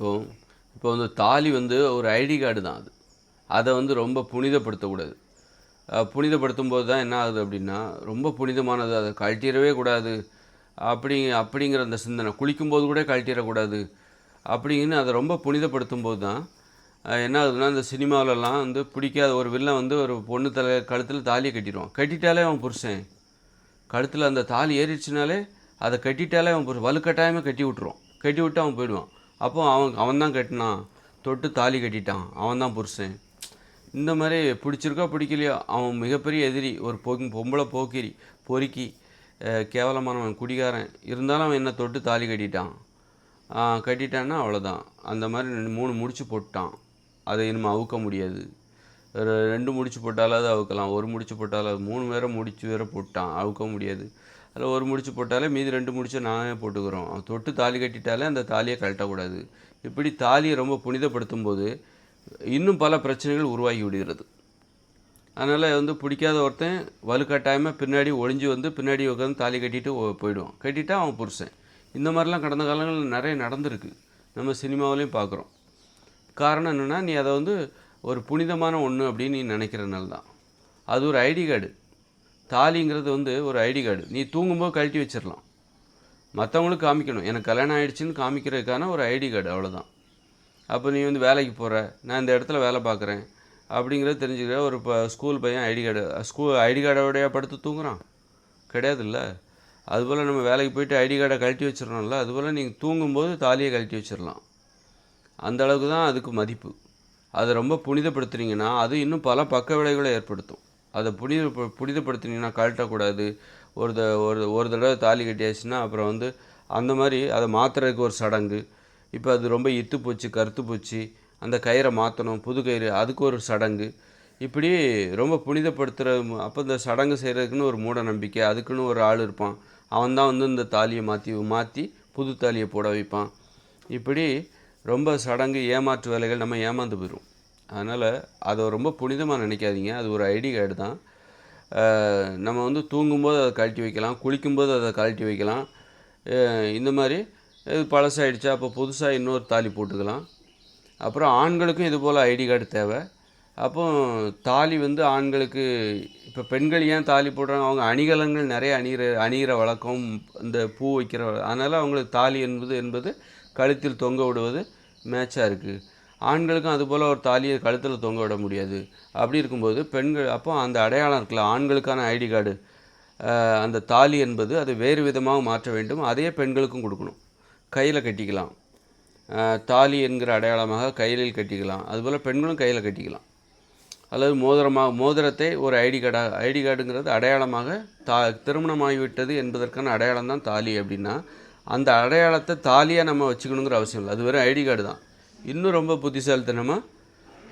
இப்போ இப்போ வந்து தாலி வந்து ஒரு ஐடி கார்டு தான் அது. அதை வந்து ரொம்ப புனிதப்படுத்தக்கூடாது. புனிதப்படுத்தும்போது தான் என்ன ஆகுது அப்படின்னா, ரொம்ப புனிதமானது அதை கழட்டிறவே கூடாது. அப்படிங்கிற அந்த சிந்தனை. குளிக்கும்போது கூட கழட்டிறக்கூடாது. அப்படின்னு அதை ரொம்ப புனிதப்படுத்தும்போது தான் என்ன ஆகுதுன்னா, இந்த சினிமாவிலலாம் வந்து பிடிக்காத ஒரு வில்லன் வந்து ஒரு பொண்ணு கழுத்தில் தாலியை கட்டிடுவான். கட்டிட்டாலே அவன் புருஷன். கழுத்தில் அந்த தாலி ஏறிடுச்சுனாலே அதை கட்டிட்டாலே அவன் புருஷன். வலுக்கட்டாயமாக கட்டி விட்டுருவான். கட்டி விட்டு அவன் போயிடுவான். அப்போ அவன் தான் கட்டினான், தொட்டு தாலி கட்டிட்டான், அவன் தான் புருஷன். இந்த மாதிரி பிடிச்சிருக்கோ பிடிக்கலையோ அவன் மிகப்பெரிய எதிரி, ஒரு பொம்பளை போக்கிரி, பொறுக்கி, கேவலமானவன், குடிகாரன். இருந்தாலும் அவன் என்ன தொட்டு தாலி கட்டிட்டான். கட்டிட்டான்னா அவ்வளோதான். அந்த மாதிரி 3 முடிச்சு போட்டான். அதை இனிமேல் அவுக்க முடியாது. 2 முடிச்சு போட்டாலாவது அவுக்கலாம், 1 முடிச்சு போட்டாலாவது. 3 வேற முடிச்சு வேற போட்டான், அவுக்க முடியாது. அதில் 1 முடிச்சு போட்டாலே மீதி 2 முடிச்சு நானே போட்டுக்கிறோம். அவன் தொட்டு தாலி கட்டிட்டாலே அந்த தாலியை கழட்டக்கூடாது. இப்படி தாலியை ரொம்ப புனிதப்படுத்தும் போது இன்னும் பல பிரச்சனைகள் உருவாகி விடுகிறது. அதனால் வந்து பிடிக்காத ஒருத்தன் வலுக்கட்டாயமாக பின்னாடி ஒளிஞ்சு வந்து பின்னாடி உட்காந்து தாலி கட்டிட்டு போயிடுவான். கட்டிட்டா அவன் புருஷன். இந்த மாதிரிலாம் கடந்த காலங்களில் நிறைய நடந்திருக்கு. நம்ம சினிமாவிலையும் பார்க்குறோம். காரணம் என்னென்னா, நீ அதை வந்து ஒரு புனிதமான ஒன்று அப்படின்னு நீ நினைக்கிறனால தான். அது ஒரு ஐடி கார்டு. தாலிங்கிறது வந்து ஒரு ஐடி கார்டு. நீ தூங்கும்போது கழட்டி வச்சிடலாம். மற்றவங்களுக்கு காமிக்கணும், எனக்கு கல்யாணம் ஆகிடுச்சின்னு காமிக்கிறதுக்கான ஒரு ஐடி கார்டு, அவ்வளோதான். அப்போ நீ வந்து வேலைக்கு போகிற, நான் இந்த இடத்துல வேலை பார்க்குறேன் அப்படிங்கிறது தெரிஞ்சுக்கிற ஒரு ஸ்கூல் பையன் ஐடி கார்டோடைய படுத்து தூங்குறான் கிடையாதுல்ல. அதுபோல் நம்ம வேலைக்கு போய்ட்டு ஐடி கார்டை கழட்டி வச்சிடறோம்ல, அதுபோல் நீங்கள் தூங்கும்போது தாலியை கழட்டி வச்சிடலாம். அந்த அளவுக்கு தான் அதுக்கு மதிப்பு. அதை ரொம்ப புனிதப்படுத்துனீங்கன்னா அது இன்னும் பல பக்க விளைவுகளை ஏற்படுத்தும். அதை புனிதப்படுத்துனீங்கன்னா கழட்டக்கூடாது. ஒரு தடவை தாலி கட்டியாச்சுன்னா அப்புறம் வந்து அந்த மாதிரி அதை மாற்றுறதுக்கு ஒரு சடங்கு. இப்போ அது ரொம்ப இத்து போச்சு, கருத்து போச்சு, அந்த கயிறை மாற்றணும், புது கயிறு, அதுக்கு ஒரு சடங்கு. இப்படி ரொம்ப புனிதப்படுத்துகிற. அப்போ இந்த சடங்கு செய்கிறதுக்குன்னு ஒரு மூட நம்பிக்கை, அதுக்குன்னு ஒரு ஆள் இருப்பான். அவன் தான் வந்து இந்த தாலியை மாற்றி புது தாலியை போட வைப்பான். இப்படி ரொம்ப சடங்கு, ஏமாற்று வேலைகள், நம்ம ஏமாந்து போயிடும். அதனால் அதை ரொம்ப புனிதமாக நினைக்காதீங்க. அது ஒரு ஐடி கார்டு தான். நம்ம வந்து தூங்கும்போது அதை கழட்டி வைக்கலாம், குளிக்கும்போது அதை கழட்டி வைக்கலாம். இந்த மாதிரி இது பழசாயிடுச்சா அப்போ புதுசாக இன்னொரு தாலி போட்டுக்கலாம். அப்புறம் ஆண்களுக்கும் இது போல் ஐடி கார்டு தேவை. அப்போ தாலி வந்து ஆண்களுக்கு, இப்போ பெண்கள் ஏன் தாலி போடுறாங்க, அவங்க அணிகலன்கள் நிறைய அணிகிற வழக்கம், இந்த பூ வைக்கிற, அதனால் அவங்களுக்கு தாலி என்பது கழுத்தில் தொங்க விடுவது மேட்சாக இருக்குது. ஆண்களுக்கும் அதுபோல் ஒரு தாலியை கழுத்தில் தொங்க விட முடியாது. அப்படி இருக்கும்போது பெண்கள், அப்போ அந்த அடையாளம் இருக்குல்ல, ஆண்களுக்கான ஐடி கார்டு, அந்த தாலி என்பது அதை வேறு விதமாக மாற்ற வேண்டும். அதையே பெண்களுக்கும் கொடுக்கணும். கையில் கட்டிக்கலாம், தாலி என்கிற அடையாளமாக கையில் கட்டிக்கலாம். அதுபோல் பெண்களும் கையில் கட்டிக்கலாம். அல்லது மோதிரத்தை ஒரு ஐடி கார்டுங்கிறது அடையாளமாக திருமணமாகிவிட்டது என்பதற்கான அடையாளம் தான் தாலி. அப்படின்னா அந்த அடையாளத்தை தாலியாக நம்ம வச்சுக்கணுங்கிற அவசியம் இல்லை. அது வெறும் ஐடி கார்டு தான். இன்னும் ரொம்ப புத்திசாலித்தனமாக,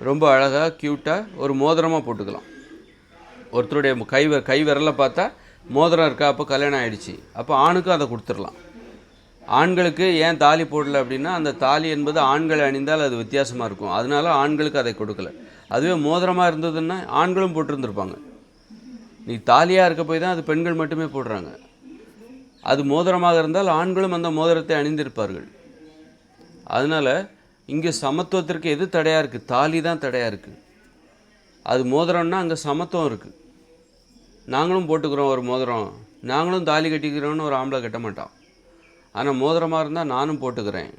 ரொம்ப அழகாக, க்யூட்டாக ஒரு மோதிரமாக போட்டுக்கலாம். ஒருத்தருடைய கை விரலை பார்த்தா மோதிரம் இருக்கா, அப்போ கல்யாணம் ஆகிடுச்சு, அப்போ ஆணுக்கும் அதை கொடுத்துடலாம். ஆண்களுக்கு ஏன் தாலி போடலை அப்படின்னா, அந்த தாலி என்பது ஆண்கள் அணிந்தால் அது வித்தியாசமாக இருக்கும். அதனால ஆண்களுக்கு அதை கொடுக்கல. அதுவே மோதிரமாக இருந்ததுன்னா ஆண்களும் போட்டிருந்துருப்பாங்க. நீ தாலியாக இருக்க போய் தான் அது பெண்கள் மட்டுமே போடுறாங்க. அது மோதிரமாக இருந்தால் ஆண்களும் அந்த மோதிரத்தை அணிந்திருப்பார்கள். அதனால் இங்கே சமத்துவத்திற்கு எது தடையாக இருக்குது? தாலி தான் தடையாக இருக்குது. அது மோதிரம்னா அங்கே சமத்துவம் இருக்குது. நாங்களும் போட்டுக்கிறோம் ஒரு மோதிரம், நாங்களும் தாலி கட்டிக்கிறோன்னு ஒரு ஆம்பளை கட்ட மாட்டான். ஆனால் மோதிரமாக இருந்தால் நானும் போட்டுக்கிறேன்.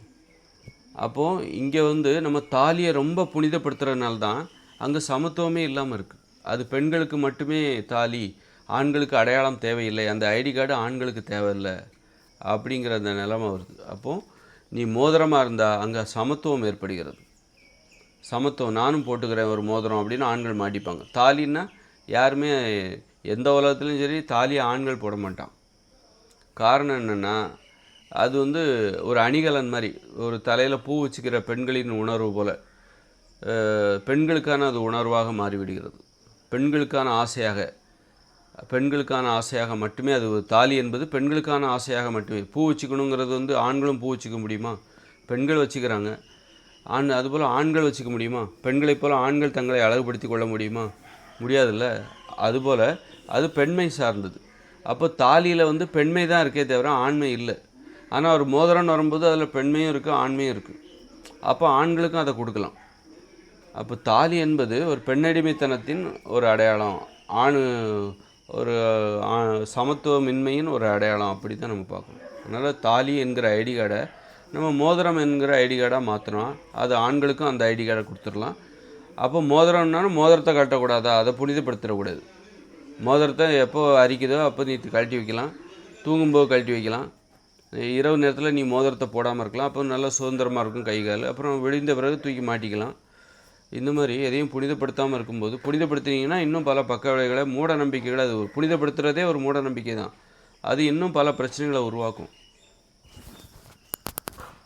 அப்போது இங்கே வந்து நம்ம தாலியை ரொம்ப புனிதப்படுத்துகிறதுனால தான் அங்கே சமத்துவமே இல்லாமல் இருக்குது. அது பெண்களுக்கு மட்டுமே தாலி, ஆண்களுக்கு அடையாளம் தேவையில்லை, அந்த ஐடி கார்டு ஆண்களுக்கு தேவையில்லை அப்படிங்கிற அந்த நிலைமை வருது. அப்போது நீ மோதிரமாக இருந்தால் அங்கே சமத்துவம் ஏற்படுகிறது. சமத்துவம், நானும் போட்டுக்கிறேன் ஒரு மோதிரம் அப்படின்னு ஆண்கள் மாட்டிப்பாங்க. தாலின்னா யாருமே எந்த உலகத்துலையும் சரி தாலியை ஆண்கள் போட மாட்டான். காரணம் என்னென்னா, அது வந்து ஒரு அணிகலன் மாதிரி, ஒரு தலையில் பூ வச்சுக்கிற பெண்களின் உணர்வு போல் பெண்களுக்கான அது உணர்வாக மாறிவிடுகிறது. பெண்களுக்கான ஆசையாக மட்டுமே அது. தாலி என்பது பெண்களுக்கான ஆசையாக மட்டுமே. பூ வச்சுக்கணுங்கிறது வந்து ஆண்களும் பூ வச்சுக்க முடியுமா? பெண்கள் வச்சுக்கிறாங்க. அதுபோல் ஆண்கள் வச்சுக்க முடியுமா? பெண்களைப் போல் ஆண்கள் தங்களை அழகுபடுத்தி கொள்ள முடியுமா? முடியாதுல்ல. அதுபோல் அது பெண்மை சார்ந்தது. அப்போ தாலியில் வந்து பெண்மை தான் இருக்கே தவிர ஆண்மை இல்லை. ஆனால் ஒரு மோதிரம்னு வரும்போது அதில் பெண்மையும் இருக்குது, ஆண்மையும் இருக்குது. அப்போ ஆண்களுக்கும் அதை கொடுக்கலாம். அப்போ தாலி என்பது ஒரு பெண்ணடிமைத்தனத்தின் ஒரு அடையாளம், ஆண் ஒரு சமத்துவமின்மையின் ஒரு அடையாளம், அப்படி தான் நம்ம பார்க்கணும். அதனால் தாலி என்கிற ஐடி கார்டை நம்ம மோதிரம் என்கிற ஐடி கார்டாக மாற்றணும். அது ஆண்களுக்கும் அந்த ஐடி கார்டை கொடுத்துடலாம். அப்போ மோதிரம்னாலும் மோதிரத்தை கட்டக்கூடாதா, அதை புனிதப்படுத்திடக்கூடாது. மோதிரத்தை எப்போ அரிக்குதோ அப்போ நீ கழட்டி வைக்கலாம், தூங்கும்போது கழட்டி வைக்கலாம். இரவு நேரத்தில் நீ மோதிரத்தை போடாமல் இருக்கலாம், அப்போ நல்லா சுதந்திரமாக இருக்கும் கை கால். அப்புறம் விழுந்த பிறகு தூக்கி மாட்டிக்கலாம். இந்த மாதிரி எதையும் புனிதப்படுத்தாமல் இருக்கும்போது, புனிதப்படுத்தினீங்கன்னா இன்னும் பல பக்க விளைவுகளை, மூட நம்பிக்கைகளை, அது புனிதப்படுத்துகிறதே ஒரு மூட நம்பிக்கை தான், அது இன்னும் பல பிரச்சனைகளை உருவாக்கும்.